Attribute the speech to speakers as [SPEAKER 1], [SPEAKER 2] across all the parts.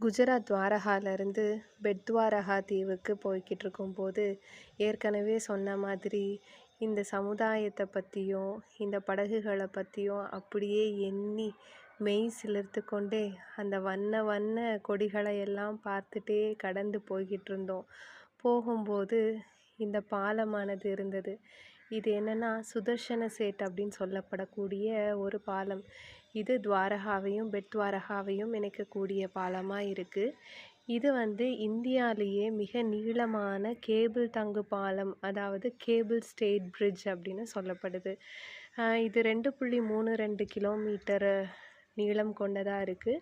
[SPEAKER 1] Gujarat துவாரகாலேருந்து bed Dwarka தீவுக்கு போய்கிட்டு இருக்கும்போது ஏற்கனவே சொன்ன மாதிரி இந்த சமுதாயத்தை பற்றியும் இந்த படகுகளை பற்றியும் அப்படியே எண்ணி மெய் சிலிர்த்து கொண்டே அந்த வண்ண வண்ண கொடிகளை எல்லாம் பார்த்துட்டே கடந்து போய்கிட்டு இருந்தோம். போகும்போது இந்த பாலமானது இருந்தது. இது என்னன்னா சுதர்சன சேட் அப்படின்னு சொல்லப்படக்கூடிய ஒரு பாலம். இது துவாரகாவையும் பெட் துவாரகாவையும் இணைக்கக்கூடிய பாலமாக இருக்குது. இது இந்தியாவிலேயே மிக நீளமான கேபிள் தங்கு பாலம், அதாவது கேபிள் ஸ்டேட் பிரிட்ஜ் அப்படின்னு சொல்லப்படுது. இது 2.32 கிலோமீட்டர் நீளம் கொண்டதாக இருக்குது.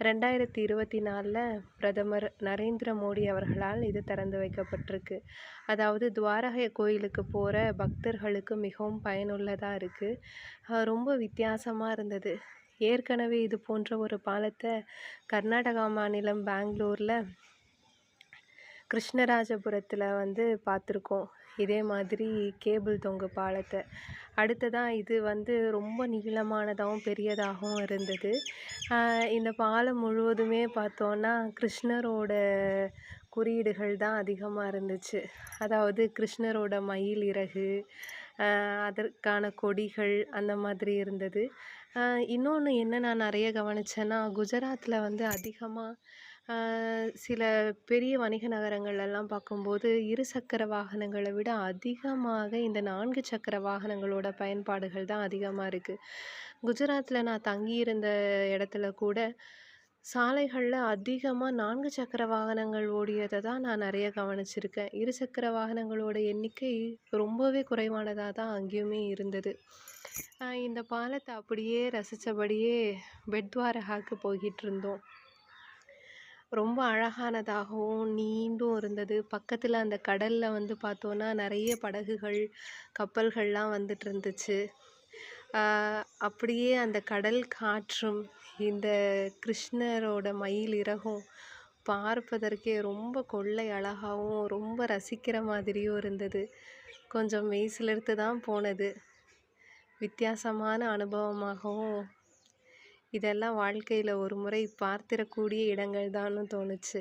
[SPEAKER 1] 2024 பிரதமர் நரேந்திர மோடி அவர்களால் இது திறந்து வைக்கப்பட்டிருக்கு. அதாவது துவாரகை கோயிலுக்கு போகிற பக்தர்களுக்கு மிகவும் பயனுள்ளதாக இருக்குது. ரொம்ப வித்தியாசமாக இருந்தது. ஏற்கனவே இது போன்ற ஒரு பாலத்தை கர்நாடகா மாநிலம் பெங்களூரில் கிருஷ்ணராஜபுரத்தில் பார்த்துருக்கோம். இதே மாதிரி கேபிள் தொங்கு பாலத்தை. அடுத்ததாக இது ரொம்ப நீளமானதாகவும் பெரியதாகவும் இருந்தது. இந்த பாலம் முழுவதுமே பார்த்தோன்னா கிருஷ்ணரோட குறியீடுகள் தான் அதிகமாக இருந்துச்சு. அதாவது கிருஷ்ணரோட மயில் இறகு, அதற்கான கொடிகள் அந்த மாதிரி இருந்தது. இன்னொன்று என்ன நான் நிறைய கவனித்தேன்னா, குஜராத்தில் அதிகமாக சில பெரிய வணிக நகரங்கள்லாம் பார்க்கும்போது இருசக்கர வாகனங்களை விட அதிகமாக இந்த 4 சக்கர வாகனங்களோட பயன்பாடுகள் தான் அதிகமாக இருக்குது. குஜராத்தில் நான் தங்கியிருந்த இடத்துல கூட சாலைகளில் அதிகமாக 4 சக்கர வாகனங்கள் ஓடியதை தான் நான் நிறைய கவனிச்சிருக்கேன். இருசக்கர வாகனங்களோட எண்ணிக்கை ரொம்பவே குறைவானதாக தான் அங்கேயுமே இருந்தது. இந்த பாலத்தை அப்படியே ரசித்தபடியே பெட் துவாரகாவுக்கு போய்கிட்டு இருந்தோம். ரொம்ப அழகானதாகவும் நீண்டும் இருந்தது. பக்கத்தில் அந்த கடலில் பார்த்தோன்னா நிறைய படகுகள், கப்பல்கள்லாம் வந்துட்டு இருந்துச்சு. அப்படியே அந்த கடல் காற்றும் இந்த கிருஷ்ணரோட மயில் இறகும் பார்ப்பதற்கே ரொம்ப கொள்ளை அழகாகவும் ரொம்ப ரசிக்கிற மாதிரியும் இருந்தது. கொஞ்சம் மெய் சிலிர்த்து தான் போனது. வித்தியாசமான அனுபவமாகவும் இதெல்லாம் வாழ்க்கையில் ஒரு முறை பார்த்திடக்கூடிய இடங்கள் தான்னு தோணுச்சு.